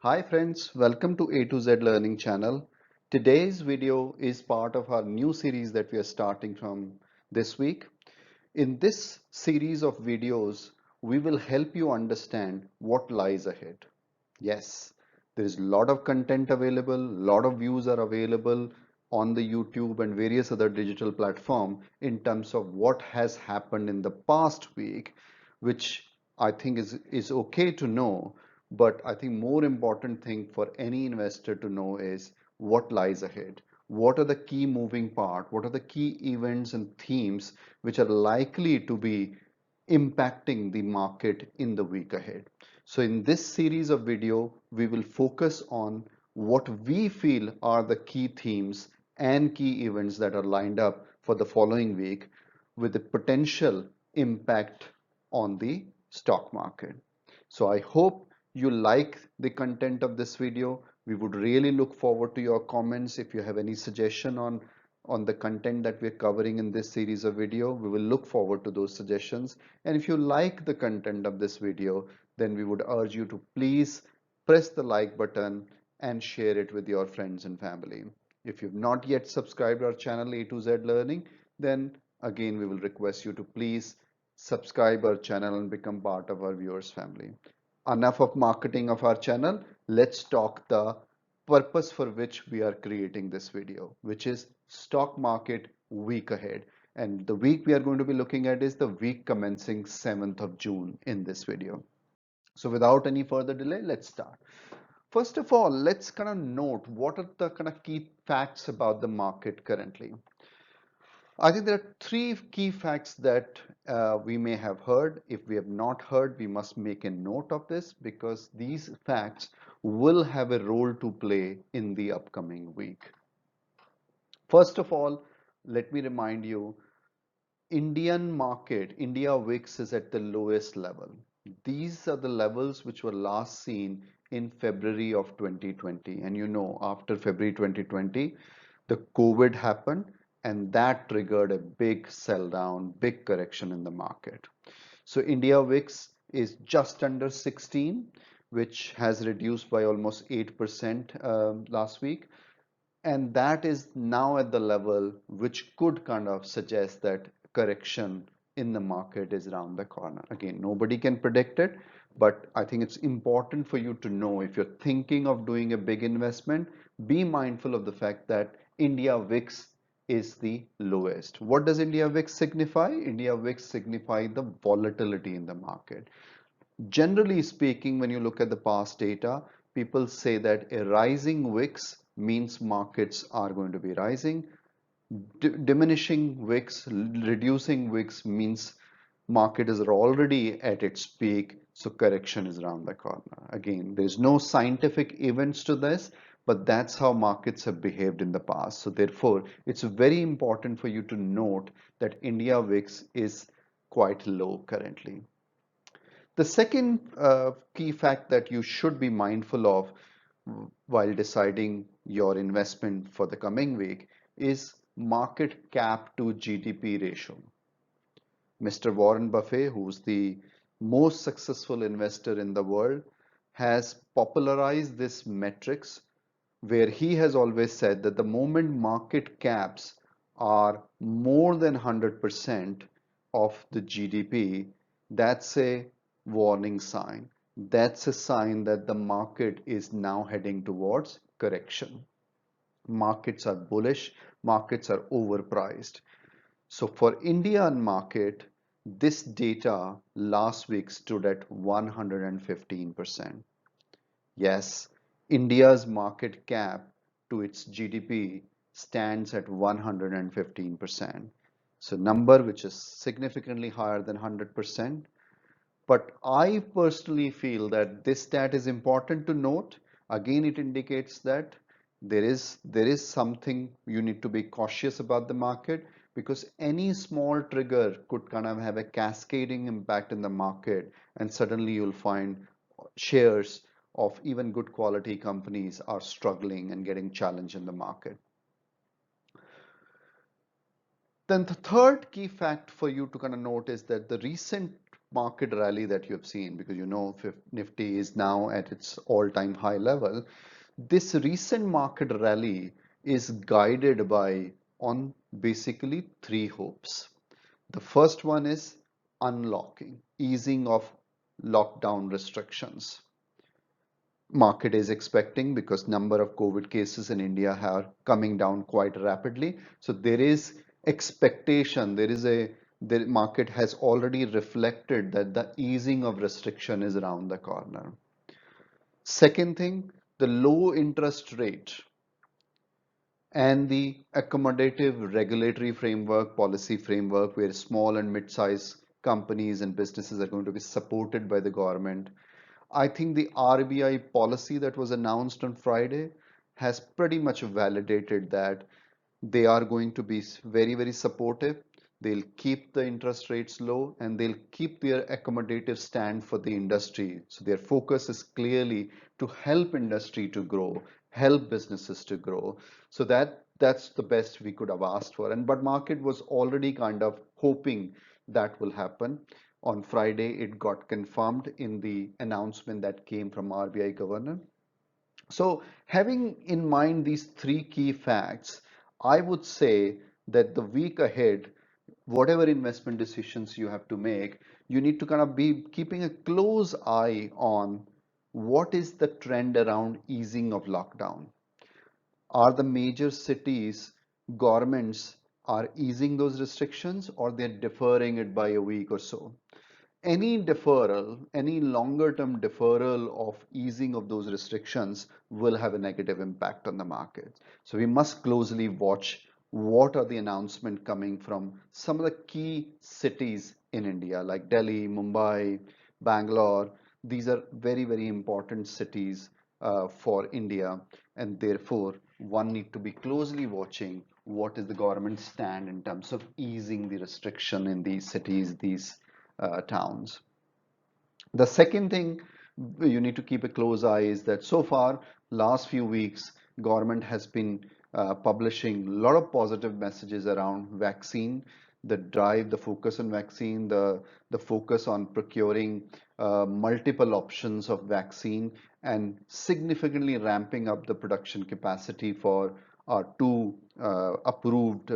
Hi friends, welcome to A to Z Learning channel. Today's video is part of our new series that we are starting from this week. In this series of videos, we will help you understand what lies ahead. Yes, there is a lot of content available, a lot of views are available on the YouTube and various other digital platform in terms of what has happened in the past week, which I think is okay to know, but I think more important thing for any investor to know is what lies ahead. What are the key moving part? What are the key events and themes which are likely to be impacting the market in the week ahead? So in this series of video, we will focus on what we feel are the key themes and key events that are lined up for the following week with the potential impact on the stock market. So I hope you like the content of this video. We would really look forward to your comments. If you have any suggestion on the content that we're covering in this series of video, we will look forward to those suggestions. And if you like the content of this video, then we would urge you to please press the like button and share it with your friends and family. If you've not yet subscribed our channel A to Z Learning, then again we will request you to please subscribe our channel and become part of our viewers family. Enough of marketing of our channel. Let's talk the purpose for which we are creating this video, which is stock market week ahead. And the week we are going to be looking at is the week commencing 7th of June in this video. So without any further delay, let's start. First of all, let's kind of note what are the kind of key facts about the market currently. I think there are three key facts that we may have heard. If we have not heard, we must make a note of this because these facts will have a role to play in the upcoming week. First of all, let me remind you, Indian market, India VIX is at the lowest level. These are the levels which were last seen in February of 2020. And you know, after February 2020, the COVID happened and that triggered a big sell down, big correction in the market. So India VIX is just under 16, which has reduced by almost 8% last week. And that is now at the level which could kind of suggest that correction in the market is around the corner. Again, nobody can predict it, but I think it's important for you to know if you're thinking of doing a big investment, be mindful of the fact that India VIX is the lowest. What does India VIX signify? India VIX signify the volatility in the market. Generally speaking, when you look at the past data, people say that a rising VIX means markets are going to be rising. Diminishing VIX, reducing VIX means market is already at its peak, so correction is around the corner. Again, there's no scientific evidence to this, but that's how markets have behaved in the past. So therefore, it's very important for you to note that India VIX is quite low currently. The second key fact that you should be mindful of while deciding your investment for the coming week is market cap to GDP ratio. Mr. Warren Buffett, who's the most successful investor in the world, has popularized this metrics where he has always said that the moment market caps are more than 100% of the GDP, that's a warning sign. That's a sign that the market is now heading towards correction. Markets are bullish, markets are overpriced. So for Indian market, this data last week stood at 115%. Yes, India's market cap to its GDP stands at 115%. So number which is significantly higher than 100%. But I personally feel that this stat is important to note. Again, it indicates that there is something you need to be cautious about the market because any small trigger could kind of have a cascading impact in the market, and suddenly you'll find shares of even good quality companies are struggling and getting challenged in the market. Then the third key fact for you to kind of note is that the recent market rally that you have seen, because you know Nifty is now at its all-time high level. This recent market rally is guided by on basically three hopes. The first one is unlocking, easing of lockdown restrictions. Market is expecting, because number of COVID cases in India are coming down quite rapidly. So there is expectation, the market has already reflected that the easing of restriction is around the corner. Second thing, the low interest rate and the accommodative regulatory framework, policy framework, where small and mid-sized companies and businesses are going to be supported by the government. I think the RBI policy that was announced on Friday has pretty much validated that they are going to be very, very supportive. They'll keep the interest rates low and they'll keep their accommodative stand for the industry. So their focus is clearly to help industry to grow, help businesses to grow. So that's the best we could have asked for. And but market was already kind of hoping that will happen. On Friday, it got confirmed in the announcement that came from RBI governor. So, having in mind these three key facts, I would say that the week ahead, whatever investment decisions you have to make, you need to kind of be keeping a close eye on what is the trend around easing of lockdown. Are the major cities governments are easing those restrictions, or they're deferring it by a week or so? Any deferral, any longer term deferral of easing of those restrictions will have a negative impact on the market. So we must closely watch what are the announcements coming from some of the key cities in India, like Delhi, Mumbai, Bangalore. These are very, very important cities for India, and therefore one need to be closely watching what is the government stand in terms of easing the restriction in these cities, these towns. The second thing you need to keep a close eye is that so far, last few weeks, government has been publishing a lot of positive messages around vaccine, the drive, the focus on vaccine, the focus on procuring multiple options of vaccine, and significantly ramping up the production capacity for our two approved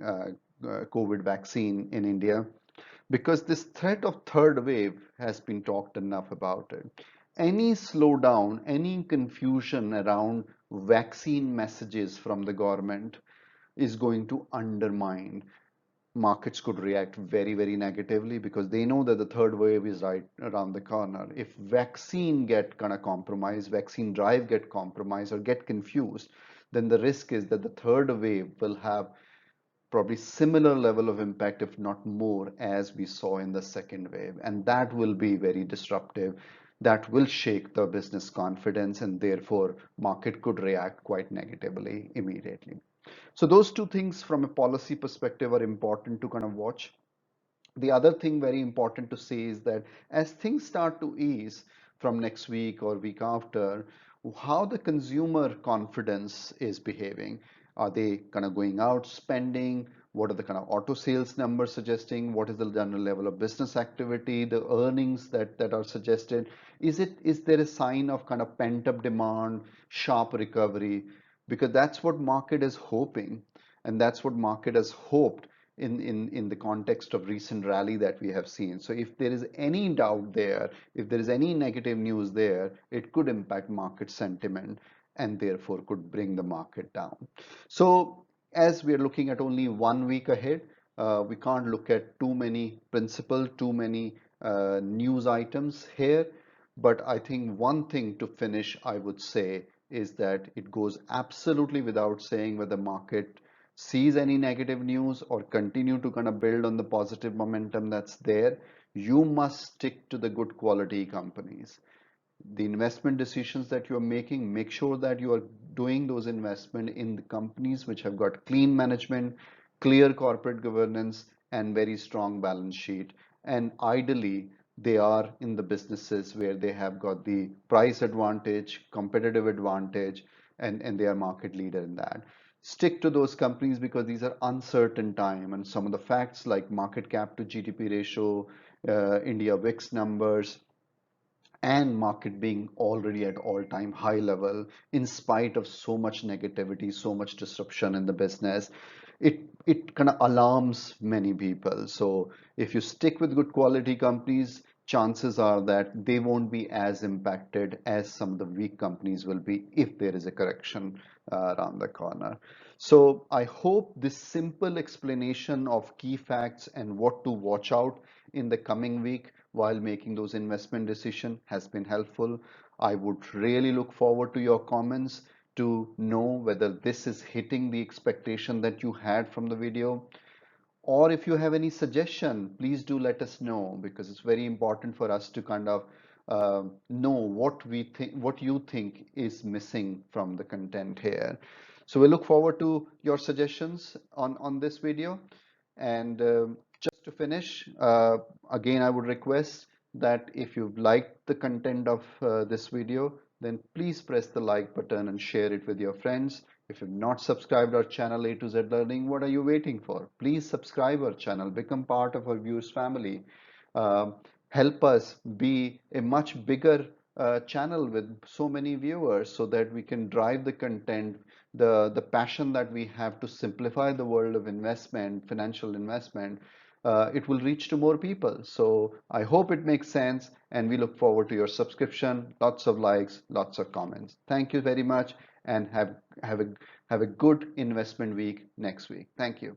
COVID vaccine in India, because this threat of third wave has been talked enough about it. Any slowdown, any confusion around vaccine messages from the government is going to undermine. Markets could react very, very negatively, because they know that the third wave is right around the corner. If vaccine get kind of compromised, vaccine drive get compromised or get confused, then the risk is that the third wave will have probably similar level of impact, if not more, as we saw in the second wave. And that will be very disruptive. That will shake the business confidence, and therefore market could react quite negatively immediately. So those two things from a policy perspective are important to kind of watch. The other thing very important to say is that as things start to ease from next week or week after, how the consumer confidence is behaving. Are they kind of going out spending? What are the kind of auto sales numbers suggesting? What is the general level of business activity, the earnings that are suggested? Is there a sign of kind of pent up demand, sharp recovery? Because that's what market is hoping, and that's what market has hoped in the context of recent rally that we have seen. So if there is any doubt there, if there is any negative news there, it could impact market sentiment and therefore could bring the market down. So as we're looking at only 1 week ahead, we can't look at too many principal, too many news items here. But I think one thing to finish, I would say, is that it goes absolutely without saying whether market sees any negative news or continue to kind of build on the positive momentum that's there, you must stick to the good quality companies. The investment decisions that you are making, make sure that you are doing those investment in the companies which have got clean management, clear corporate governance, and very strong balance sheet. And ideally, they are in the businesses where they have got the price advantage, competitive advantage, and they are market leader in that. Stick to those companies, because these are uncertain time, and some of the facts like market cap to GDP ratio India VIX numbers, and market being already at all-time high level in spite of so much negativity, so much disruption in the business, it kind of alarms many people. So if you stick with good quality companies, chances are that they won't be as impacted as some of the weak companies will be if there is a correction around the corner. So I hope this simple explanation of key facts and what to watch out in the coming week while making those investment decisions has been helpful. I would really look forward to your comments to know whether this is hitting the expectation that you had from the video. Or if you have any suggestion, please do let us know, because it's very important for us to kind of know what you think is missing from the content here. So we look forward to your suggestions on this video. And just to finish, again, I would request that if you've liked the content of this video, then please press the like button and share it with your friends. If you've not subscribed our channel A to Z Learning, what are you waiting for? Please subscribe our channel, become part of our viewers family. Uh, Help us be a much bigger channel with so many viewers so that we can drive the content, the passion that we have to simplify the world of investment, financial investment. It will reach to more people. So I hope it makes sense, and we look forward to your subscription. Lots of likes, lots of comments. Thank you very much, and have a good investment week next week. Thank you.